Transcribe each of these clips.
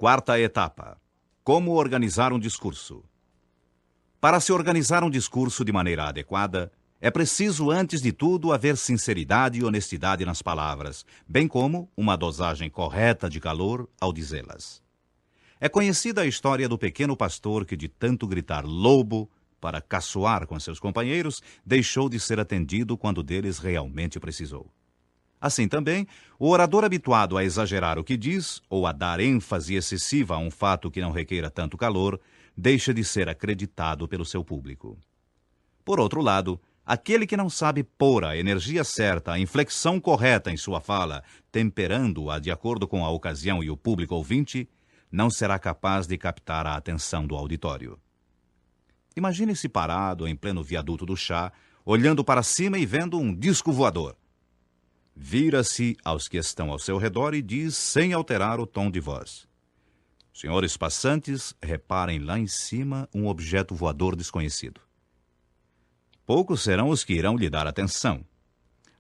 Quarta etapa. Como organizar um discurso. Para se organizar um discurso de maneira adequada, é preciso, antes de tudo, haver sinceridade e honestidade nas palavras, bem como uma dosagem correta de calor ao dizê-las. É conhecida a história do pequeno pastor que, de tanto gritar "lobo" para caçoar com seus companheiros, deixou de ser atendido quando deles realmente precisou. Assim também, o orador habituado a exagerar o que diz ou a dar ênfase excessiva a um fato que não requeira tanto calor, deixa de ser acreditado pelo seu público. Por outro lado, aquele que não sabe pôr a energia certa, a inflexão correta em sua fala, temperando-a de acordo com a ocasião e o público ouvinte, não será capaz de captar a atenção do auditório. Imagine-se parado em pleno viaduto do chá, olhando para cima e vendo um disco voador. Vira-se aos que estão ao seu redor e diz, sem alterar o tom de voz: "Senhores passantes, reparem lá em cima um objeto voador desconhecido." Poucos serão os que irão lhe dar atenção.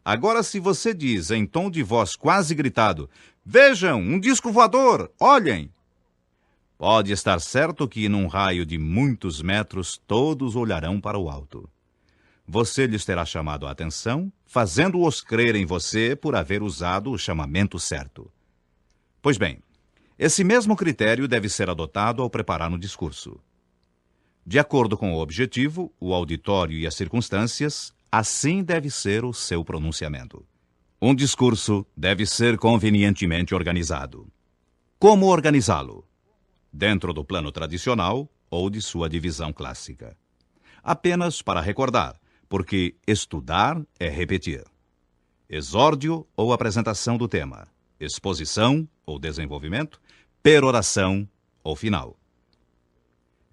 Agora, se você diz, em tom de voz quase gritado: "Vejam, um disco voador, olhem!" Pode estar certo que, num raio de muitos metros, todos olharão para o alto. Você lhes terá chamado a atenção, fazendo-os crer em você por haver usado o chamamento certo. Pois bem, esse mesmo critério deve ser adotado ao preparar um discurso. De acordo com o objetivo, o auditório e as circunstâncias, assim deve ser o seu pronunciamento. Um discurso deve ser convenientemente organizado. Como organizá-lo? Dentro do plano tradicional ou de sua divisão clássica. Apenas para recordar, porque estudar é repetir. Exórdio ou apresentação do tema. Exposição ou desenvolvimento. Peroração ou final.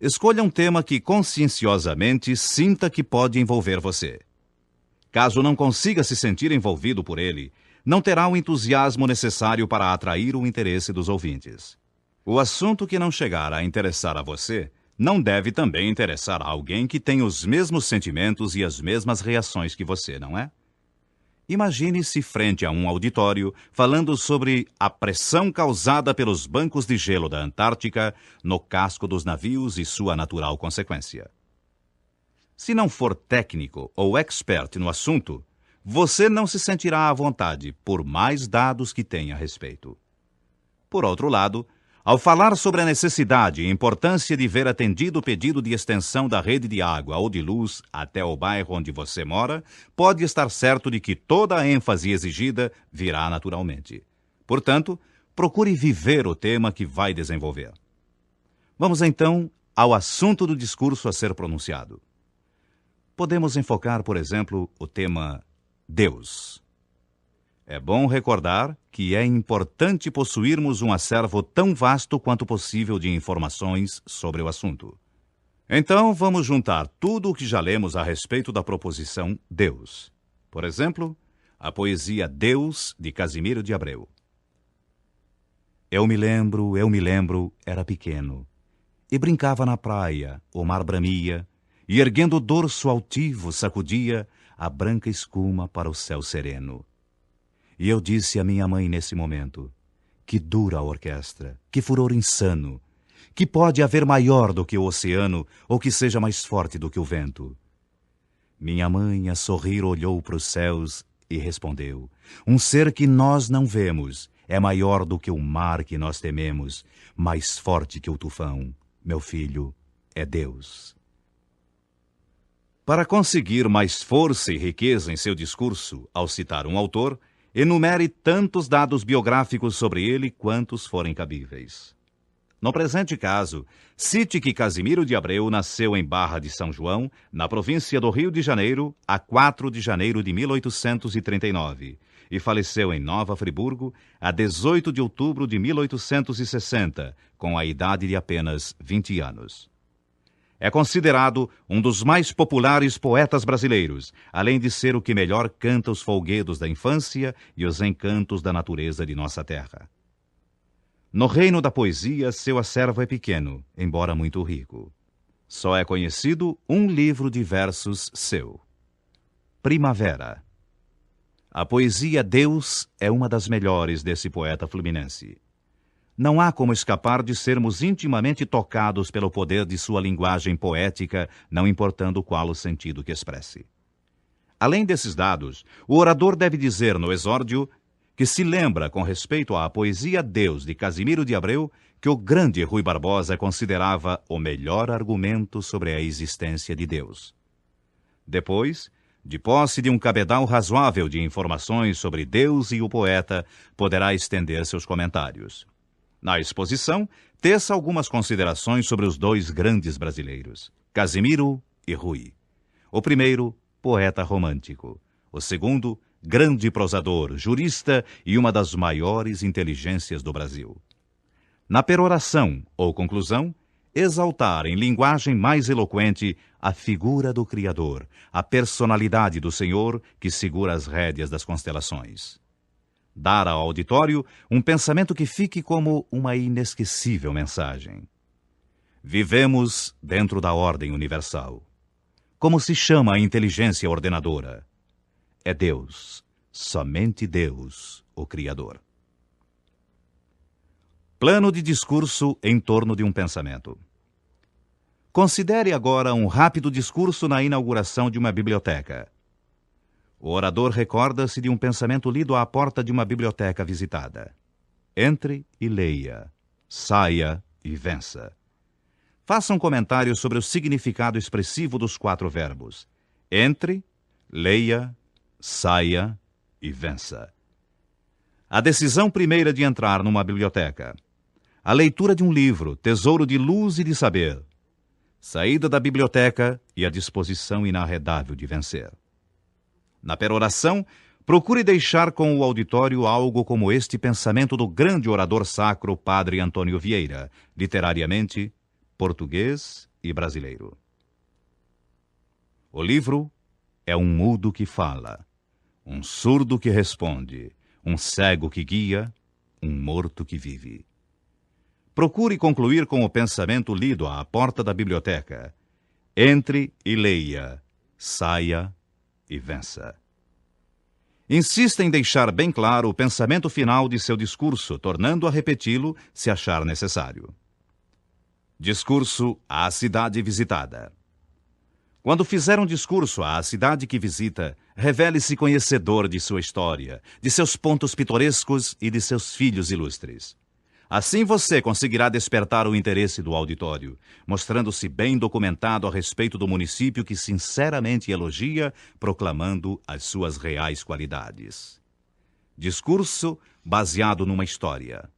Escolha um tema que conscienciosamente sinta que pode envolver você. Caso não consiga se sentir envolvido por ele, não terá o entusiasmo necessário para atrair o interesse dos ouvintes. O assunto que não chegar a interessar a você não deve também interessar a alguém que tem os mesmos sentimentos e as mesmas reações que você, não é? Imagine-se frente a um auditório falando sobre a pressão causada pelos bancos de gelo da Antártica no casco dos navios e sua natural consequência. Se não for técnico ou expert no assunto, você não se sentirá à vontade, por mais dados que tenha a respeito. Por outro lado, ao falar sobre a necessidade e importância de ver atendido o pedido de extensão da rede de água ou de luz até o bairro onde você mora, pode estar certo de que toda a ênfase exigida virá naturalmente. Portanto, procure viver o tema que vai desenvolver. Vamos então ao assunto do discurso a ser pronunciado. Podemos enfocar, por exemplo, o tema Deus. É bom recordar que é importante possuirmos um acervo tão vasto quanto possível de informações sobre o assunto. Então, vamos juntar tudo o que já lemos a respeito da proposição Deus. Por exemplo, a poesia Deus, de Casimiro de Abreu. Eu me lembro, era pequeno, e brincava na praia, o mar bramia, e erguendo o dorso altivo sacudia a branca escuma para o céu sereno. E eu disse à minha mãe nesse momento: que dura a orquestra, que furor insano, que pode haver maior do que o oceano ou que seja mais forte do que o vento? Minha mãe, a sorrir, olhou para os céus e respondeu: um ser que nós não vemos é maior do que o mar que nós tememos, mais forte que o tufão. Meu filho, é Deus. Para conseguir mais força e riqueza em seu discurso, ao citar um autor, enumere tantos dados biográficos sobre ele quantos forem cabíveis. No presente caso, cite que Casimiro de Abreu nasceu em Barra de São João, na província do Rio de Janeiro, a 4 de janeiro de 1839, e faleceu em Nova Friburgo, a 18 de outubro de 1860, com a idade de apenas 20 anos. É considerado um dos mais populares poetas brasileiros, além de ser o que melhor canta os folguedos da infância e os encantos da natureza de nossa terra. No reino da poesia, seu acervo é pequeno, embora muito rico. Só é conhecido um livro de versos seu: Primavera. A poesia Deus é uma das melhores desse poeta fluminense. Não há como escapar de sermos intimamente tocados pelo poder de sua linguagem poética, não importando qual o sentido que expresse. Além desses dados, o orador deve dizer no exórdio que se lembra, com respeito à poesia Deus de Casimiro de Abreu, que o grande Rui Barbosa considerava o melhor argumento sobre a existência de Deus. Depois, de posse de um cabedal razoável de informações sobre Deus e o poeta, poderá estender seus comentários. Na exposição, teça algumas considerações sobre os dois grandes brasileiros, Casimiro e Rui. O primeiro, poeta romântico. O segundo, grande prosador, jurista e uma das maiores inteligências do Brasil. Na peroração ou conclusão, exaltar em linguagem mais eloquente a figura do Criador, a personalidade do Senhor que segura as rédeas das constelações. Dar ao auditório um pensamento que fique como uma inesquecível mensagem. Vivemos dentro da ordem universal. Como se chama a inteligência ordenadora? É Deus, somente Deus, o Criador. Plano de discurso em torno de um pensamento. Considere agora um rápido discurso na inauguração de uma biblioteca. O orador recorda-se de um pensamento lido à porta de uma biblioteca visitada. Entre e leia, saia e vença. Faça um comentário sobre o significado expressivo dos 4 verbos. Entre, leia, saia e vença. A decisão primeira de entrar numa biblioteca. A leitura de um livro, tesouro de luz e de saber. Saída da biblioteca e a disposição inarredável de vencer. Na peroração, procure deixar com o auditório algo como este pensamento do grande orador sacro Padre Antônio Vieira, literariamente português e brasileiro. O livro é um mudo que fala, um surdo que responde, um cego que guia, um morto que vive. Procure concluir com o pensamento lido à porta da biblioteca. Entre e leia, saia e vença. Insista em deixar bem claro o pensamento final de seu discurso, tornando a repeti-lo se achar necessário. Discurso à cidade visitada. Quando fizer um discurso à cidade que visita, revele-se conhecedor de sua história, de seus pontos pitorescos e de seus filhos ilustres. Assim você conseguirá despertar o interesse do auditório, mostrando-se bem documentado a respeito do município que sinceramente elogia, proclamando as suas reais qualidades. Discurso baseado numa história.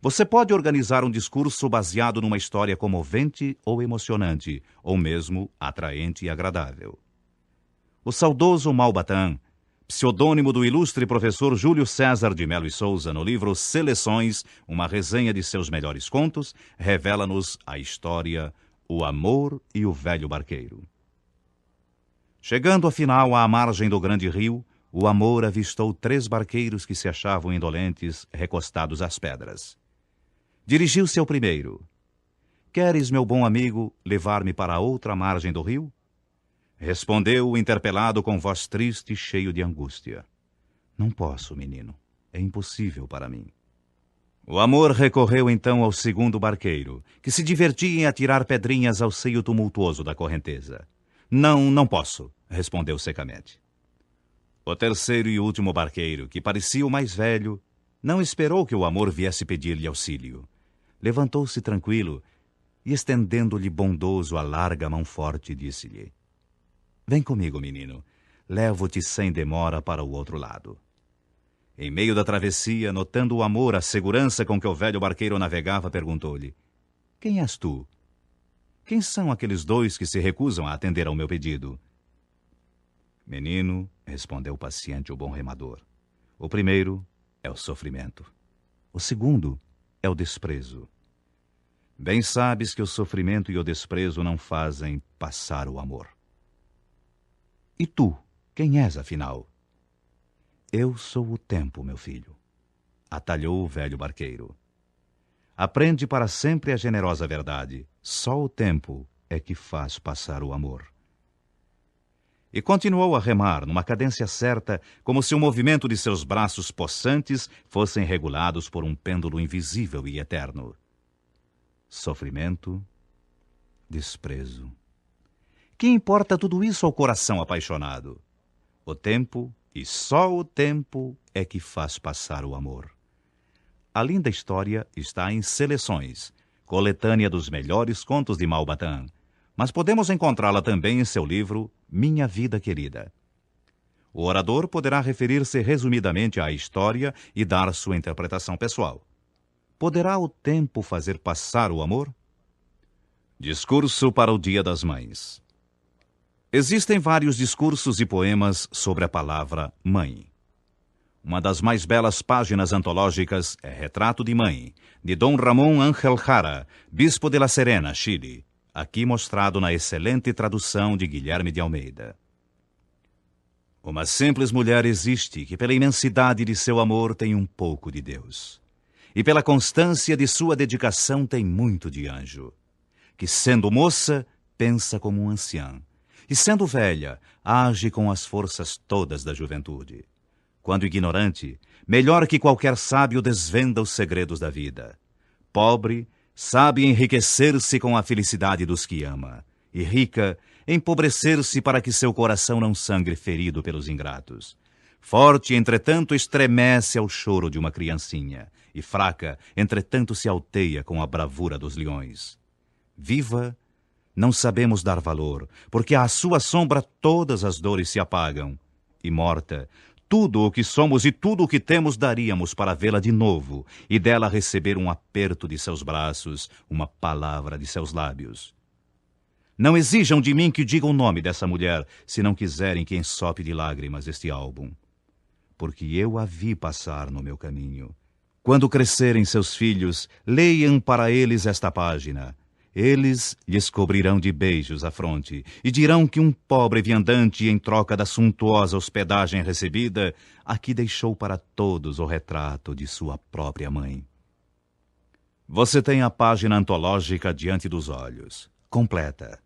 Você pode organizar um discurso baseado numa história comovente ou emocionante, ou mesmo atraente e agradável. O saudoso Malbatã, pseudônimo do ilustre professor Júlio César de Melo e Souza, no livro Seleções, uma resenha de seus melhores contos, revela-nos a história O Amor e o Velho Barqueiro. Chegando afinal à margem do grande rio, o amor avistou 3 barqueiros que se achavam indolentes, recostados às pedras. Dirigiu-se ao primeiro. Queres, meu bom amigo, levar-me para a outra margem do rio? Respondeu o interpelado com voz triste e cheio de angústia. Não posso, menino. É impossível para mim. O amor recorreu então ao segundo barqueiro, que se divertia em atirar pedrinhas ao seio tumultuoso da correnteza. Não posso, respondeu secamente. O terceiro e último barqueiro, que parecia o mais velho, não esperou que o amor viesse pedir-lhe auxílio. Levantou-se tranquilo e, estendendo-lhe bondoso a larga mão forte, disse-lhe: Vem comigo, menino. Levo-te sem demora para o outro lado. Em meio da travessia, notando o amor, a segurança com que o velho barqueiro navegava, perguntou-lhe: Quem és tu? Quem são aqueles 2 que se recusam a atender ao meu pedido? Menino, respondeu paciente o bom remador, o primeiro é o sofrimento. O segundo é o desprezo. Bem sabes que o sofrimento e o desprezo não fazem passar o amor. E tu, quem és, afinal? Eu sou o tempo, meu filho, atalhou o velho barqueiro. Aprende para sempre a generosa verdade. Só o tempo é que faz passar o amor. e continuou a remar numa cadência certa, como se o movimento de seus braços possantes fossem regulados por um pêndulo invisível e eterno. Sofrimento, desprezo. Que importa tudo isso ao coração apaixonado? O tempo, e só o tempo, é que faz passar o amor. A linda história está em Seleções, coletânea dos melhores contos de Malbatã, mas podemos encontrá-la também em seu livro Minha Vida Querida. O orador poderá referir-se resumidamente à história e dar sua interpretação pessoal. Poderá o tempo fazer passar o amor? Discurso para o Dia das Mães. Existem vários discursos e poemas sobre a palavra mãe. Uma das mais belas páginas antológicas é Retrato de Mãe, de Dom Ramón Ángel Jara, bispo de La Serena, Chile, aqui mostrado na excelente tradução de Guilherme de Almeida. Uma simples mulher existe que, pela imensidade de seu amor, tem um pouco de Deus. E pela constância de sua dedicação tem muito de anjo. Que, sendo moça, pensa como um ancião. E, sendo velha, age com as forças todas da juventude. Quando ignorante, melhor que qualquer sábio desvenda os segredos da vida. Pobre, sabe enriquecer-se com a felicidade dos que ama. E rica, empobrecer-se para que seu coração não sangre ferido pelos ingratos. Forte, entretanto, estremece ao choro de uma criancinha. E fraca, entretanto, se alteia com a bravura dos leões. Viva, não sabemos dar valor, porque à sua sombra todas as dores se apagam. E morta, tudo o que somos e tudo o que temos daríamos para vê-la de novo e dela receber um aperto de seus braços, uma palavra de seus lábios. Não exijam de mim que diga o nome dessa mulher, se não quiserem que ensope de lágrimas este álbum. Porque eu a vi passar no meu caminho. Quando crescerem seus filhos, leiam para eles esta página. Eles lhes cobrirão de beijos a fronte e dirão que um pobre viandante, em troca da suntuosa hospedagem recebida, aqui deixou para todos o retrato de sua própria mãe. Você tem a página antológica diante dos olhos, completa.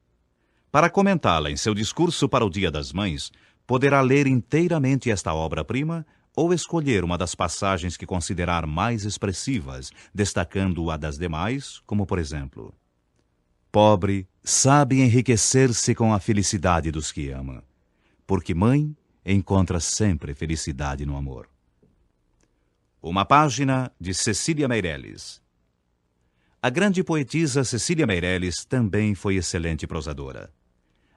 Para comentá-la em seu discurso para o Dia das Mães, poderá ler inteiramente esta obra-prima ou escolher uma das passagens que considerar mais expressivas, destacando a das demais, como por exemplo: Pobre, sabe enriquecer-se com a felicidade dos que ama, porque mãe encontra sempre felicidade no amor. Uma página de Cecília Meirelles. A grande poetisa Cecília Meirelles também foi excelente prosadora.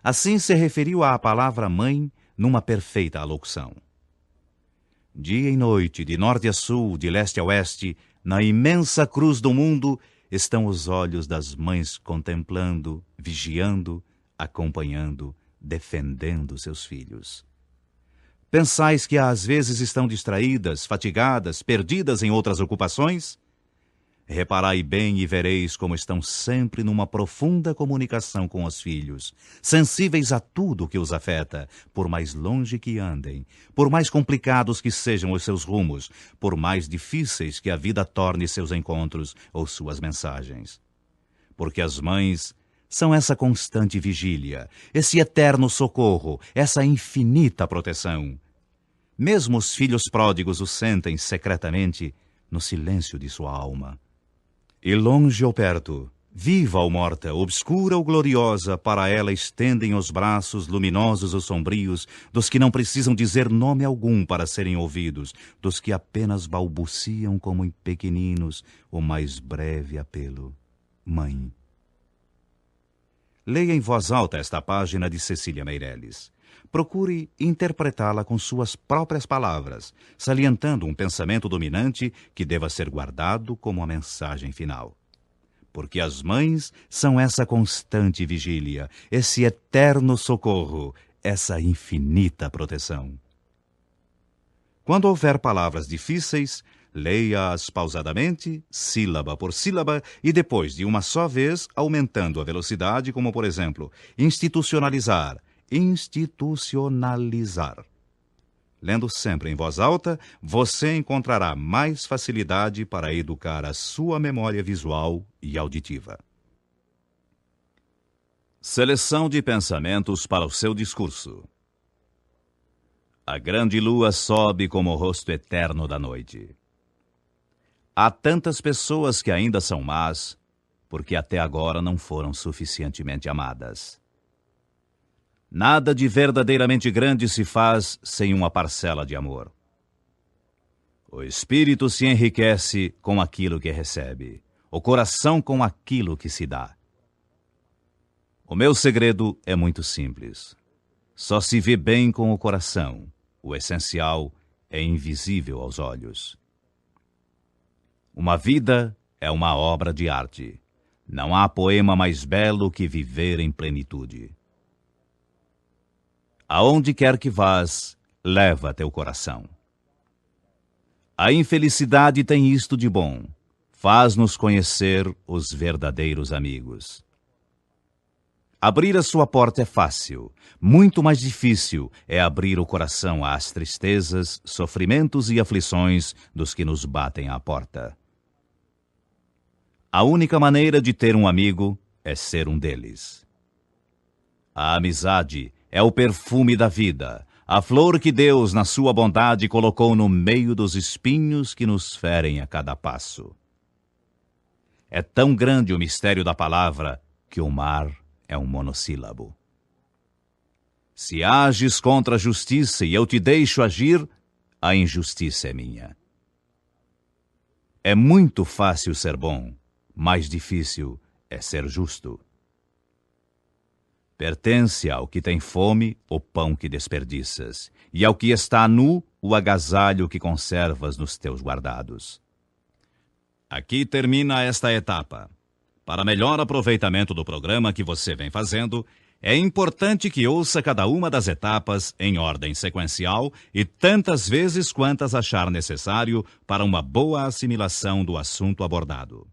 Assim se referiu à palavra mãe numa perfeita alocução. Dia e noite, de norte a sul, de leste a oeste, na imensa cruz do mundo, estão os olhos das mães contemplando, vigiando, acompanhando, defendendo seus filhos. Pensais que às vezes estão distraídas, fatigadas, perdidas em outras ocupações? Reparai bem e vereis como estão sempre numa profunda comunicação com os filhos, sensíveis a tudo que os afeta, por mais longe que andem, por mais complicados que sejam os seus rumos, por mais difíceis que a vida torne seus encontros ou suas mensagens. Porque as mães são essa constante vigília, esse eterno socorro, essa infinita proteção. Mesmo os filhos pródigos o sentem secretamente no silêncio de sua alma. E longe ou perto, viva ou morta, obscura ou gloriosa, para ela estendem os braços luminosos ou sombrios dos que não precisam dizer nome algum para serem ouvidos, dos que apenas balbuciam como em pequeninos o mais breve apelo: Mãe. Leia em voz alta esta página de Cecília Meirelles. Procure interpretá-la com suas próprias palavras, salientando um pensamento dominante que deva ser guardado como a mensagem final. Porque as mães são essa constante vigília, esse eterno socorro, essa infinita proteção. Quando houver palavras difíceis, leia-as pausadamente, sílaba por sílaba, e depois de uma só vez, aumentando a velocidade, como por exemplo, institucionalizar. Lendo sempre em voz alta, você encontrará mais facilidade para educar a sua memória visual e auditiva. Seleção de pensamentos para o seu discurso. A grande lua sobe como o rosto eterno da noite. Há tantas pessoas que ainda são más, porque até agora não foram suficientemente amadas. Nada de verdadeiramente grande se faz sem uma parcela de amor. O espírito se enriquece com aquilo que recebe, o coração com aquilo que se dá. O meu segredo é muito simples. Só se vê bem com o coração. O essencial é invisível aos olhos. Uma vida é uma obra de arte. Não há poema mais belo que viver em plenitude. Aonde quer que vás, leva teu coração. A infelicidade tem isto de bom. Faz-nos conhecer os verdadeiros amigos. Abrir a sua porta é fácil. Muito mais difícil é abrir o coração às tristezas, sofrimentos e aflições dos que nos batem à porta. A única maneira de ter um amigo é ser um deles. A amizade é o perfume da vida, a flor que Deus, na sua bondade, colocou no meio dos espinhos que nos ferem a cada passo. É tão grande o mistério da palavra que o mar é um monossílabo. Se ages contra a justiça e eu te deixo agir, a injustiça é minha. É muito fácil ser bom, mais difícil é ser justo. Pertence ao que tem fome o pão que desperdiças, e ao que está nu o agasalho que conservas nos teus guardados. Aqui termina esta etapa. Para melhor aproveitamento do programa que você vem fazendo, é importante que ouça cada uma das etapas em ordem sequencial e tantas vezes quantas achar necessário para uma boa assimilação do assunto abordado.